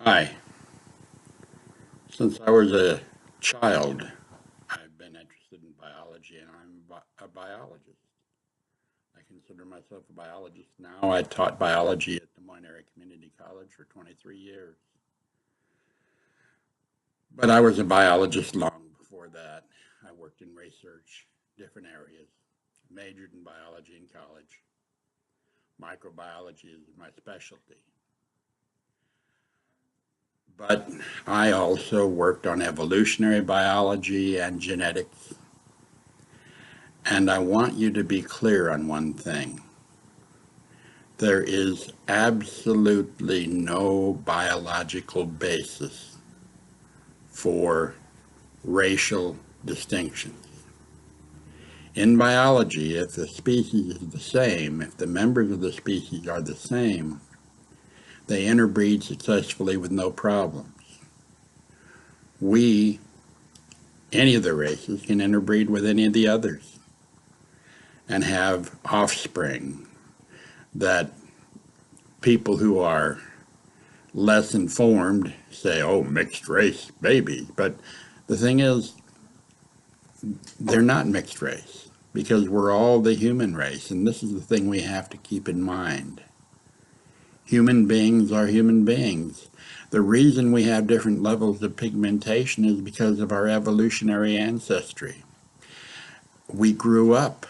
Hi. Since I was a child, I've been interested in biology and a biologist. I consider myself a biologist now. I taught biology at Des Moines Area Community College for 23 years. But I was a biologist long before that. I worked in research, different areas, majored in biology in college. Microbiology is my specialty. But I also worked on evolutionary biology and genetics. And I want you to be clear on one thing. There is absolutely no biological basis for racial distinctions. In biology, if the species is the same, if the members of the species are the same, they interbreed successfully with no problems. We, any of the races, can interbreed with any of the others and have offspring that people who are less informed say, oh, mixed race babies. But the thing is, they're not mixed race because we're all the human race. And this is the thing we have to keep in mind. Human beings are human beings. The reason we have different levels of pigmentation is because of our evolutionary ancestry. We grew up,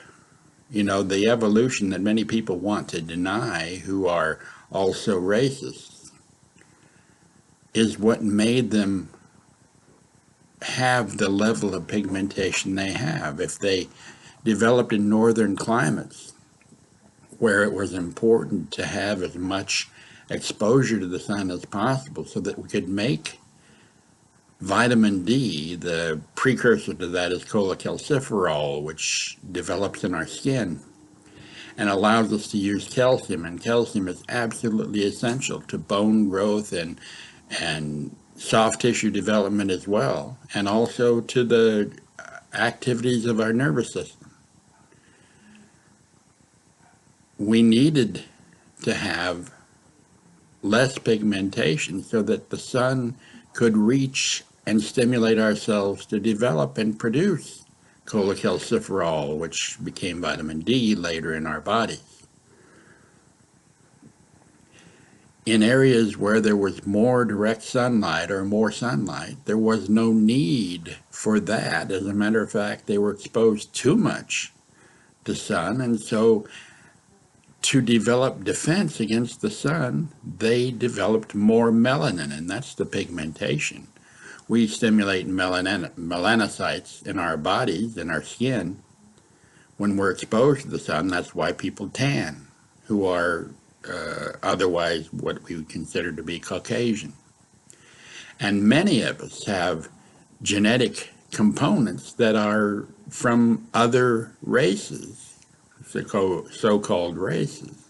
the evolution that many people want to deny who are also racist is what made them have the level of pigmentation they have. If they developed in northern climates where it was important to have as much exposure to the sun as possible so that we could make vitamin D, the precursor to that is cholecalciferol, which develops in our skin and allows us to use calcium. And calcium is absolutely essential to bone growth and soft tissue development as well, and also to the activities of our nervous system. We needed to have less pigmentation so that the sun could reach and stimulate our cells to develop and produce cholecalciferol, which became vitamin D later in our bodies. In areas where there was more direct sunlight or more sunlight, there was no need for that. As a matter of fact, they were exposed too much to sun, and so to develop defense against the sun, they developed more melanin, and that's the pigmentation. We stimulate melanocytes in our bodies, in our skin, when we're exposed to the sun. That's why people tan, who are otherwise what we would consider to be Caucasian. And many of us have genetic components that are from other races, so-called races.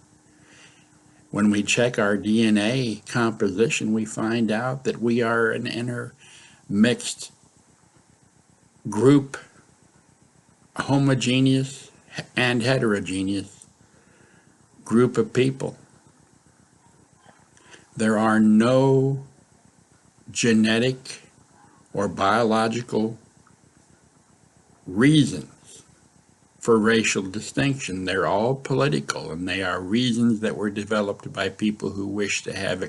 When we check our DNA composition, we find out that we are an intermixed group, homogeneous and heterogeneous group of people. There are no genetic or biological reasons for racial distinction. They're all political, and they are reasons that were developed by people who wish to have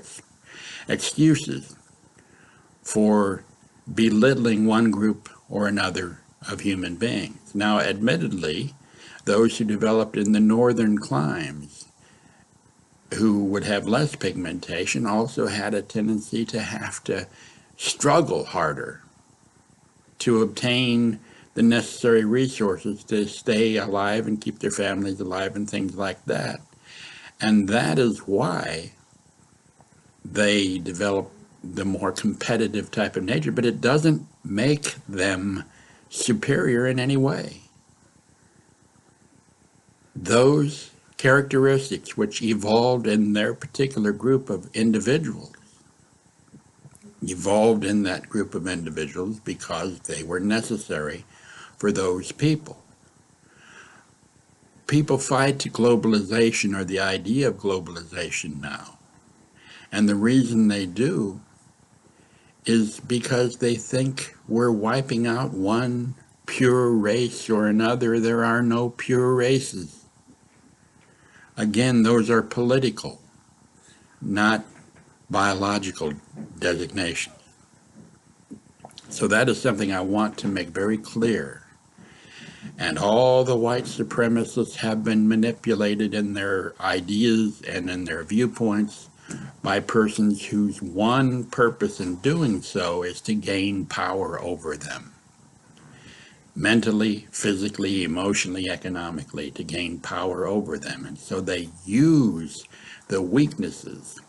excuses for belittling one group or another of human beings. Now, admittedly, those who developed in the northern climes who would have less pigmentation also had a tendency to have to struggle harder to obtain the necessary resources to stay alive and keep their families alive and things like that. And that is why they develop the more competitive type of nature, but it doesn't make them superior in any way. Those characteristics which evolved in their particular group of individuals evolved in that group of individuals because they were necessary for those people. People fight globalization or the idea of globalization now. And the reason they do is because they think we're wiping out one pure race or another. There are no pure races. Again, those are political, not biological designations. So that is something I want to make very clear. And all the white supremacists have been manipulated in their ideas and in their viewpoints by persons whose one purpose in doing so is to gain power over them. Mentally, physically, emotionally, economically, to gain power over them. And so they use the weaknesses.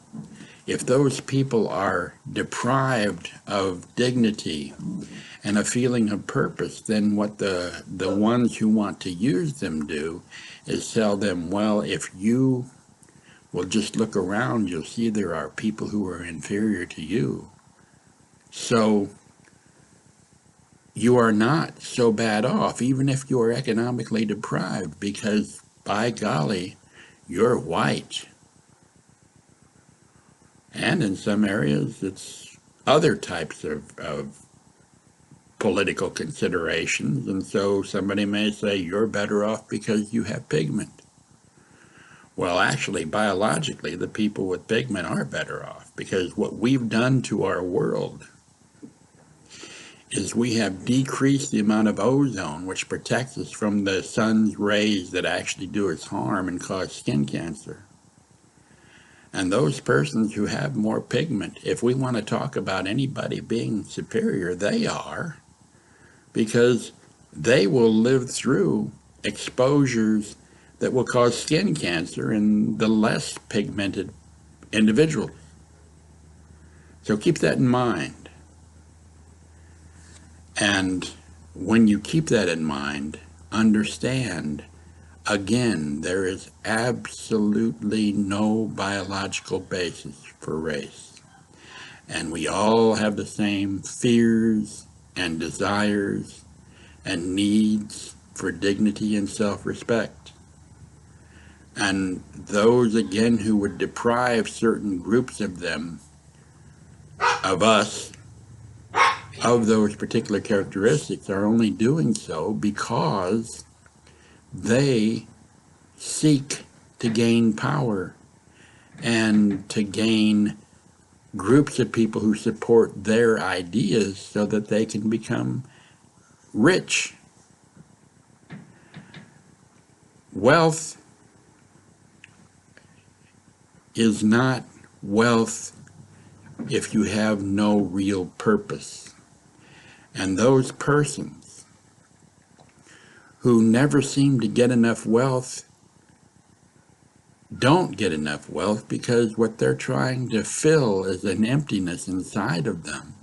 If those people are deprived of dignity and a feeling of purpose, then what the ones who want to use them do is tell them, well, if you will just look around, you'll see there are people who are inferior to you. So you are not so bad off, even if you are economically deprived, because by golly, you're white. And in some areas, it's other types of political considerations. And so somebody may say, you're better off because you have pigment. Well, actually, biologically, the people with pigment are better off, because what we've done to our world is we have decreased the amount of ozone which protects us from the sun's rays that actually do us harm and cause skin cancer. And those persons who have more pigment, if we want to talk about anybody being superior, they are, because they will live through exposures that will cause skin cancer in the less pigmented individuals. So keep that in mind. And when you keep that in mind, understand, again, there is absolutely no biological basis for race. And we all have the same fears and desires and needs for dignity and self-respect. And those, again, who would deprive certain groups of them, of us, of those particular characteristics, are only doing so because they seek to gain power and to gain groups of people who support their ideas so that they can become rich. Wealth is not wealth if you have no real purpose. And those persons who never seem to get enough wealth don't get enough wealth because what they're trying to fill is an emptiness inside of them.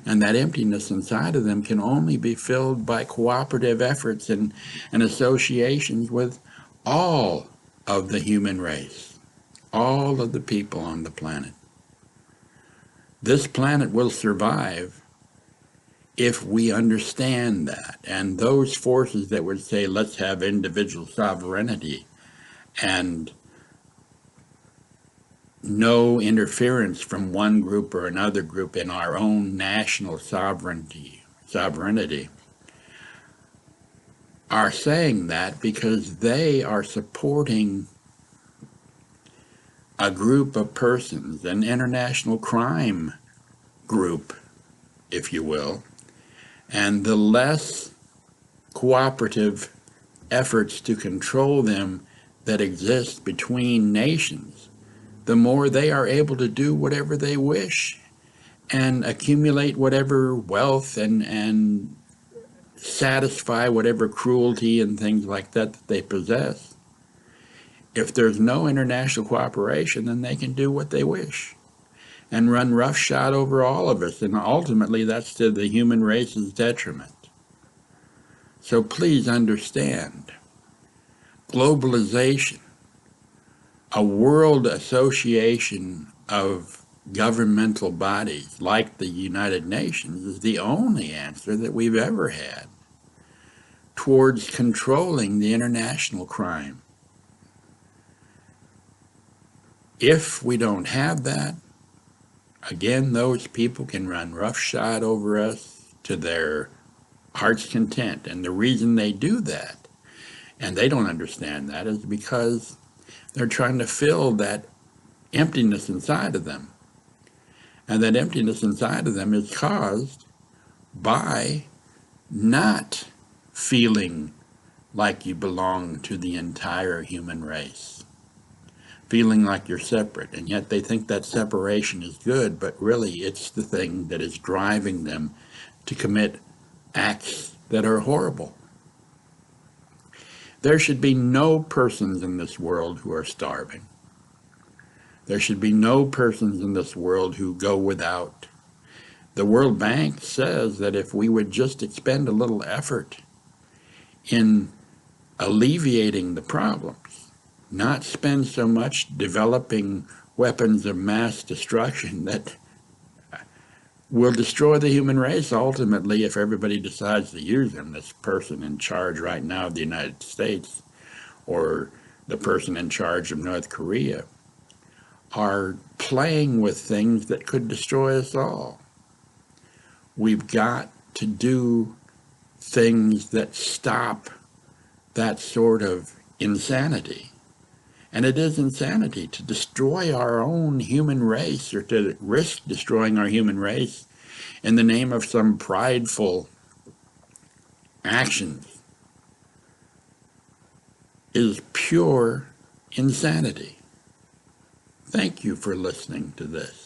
And that emptiness inside of them can only be filled by cooperative efforts and associations with all of the human race, all of the people on the planet. This planet will survive if we understand that. And those forces that would say, let's have individual sovereignty and no interference from one group or another group in our own national sovereignty, are saying that because they are supporting a group of persons, an international crime group, if you will, and the less cooperative efforts to control them that exist between nations, the more they are able to do whatever they wish and accumulate whatever wealth and satisfy whatever cruelty and things like that that they possess. If there's no international cooperation, then they can do what they wish and run roughshod over all of us, and ultimately that's to the human race's detriment. So please understand, globalization, a world association of governmental bodies like the United Nations, is the only answer that we've ever had towards controlling the international crime. If we don't have that, Again, those people can run roughshod over us to their heart's content. And the reason they do that, and they don't understand that, is because they're trying to fill that emptiness inside of them. And that emptiness inside of them is caused by not feeling like you belong to the entire human race, feeling like you're separate. And yet they think that separation is good, but really it's the thing that is driving them to commit acts that are horrible. There should be no persons in this world who are starving. There should be no persons in this world who go without. The World Bank says that if we would just expend a little effort in alleviating the problems, not spend so much developing weapons of mass destruction that will destroy the human race ultimately if everybody decides to use them. This person in charge right now of the United States or the person in charge of North Korea are playing with things that could destroy us all. We've got to do things that stop that sort of insanity. And it is insanity to destroy our own human race or to risk destroying our human race in the name of some prideful actions is pure insanity. Thank you for listening to this.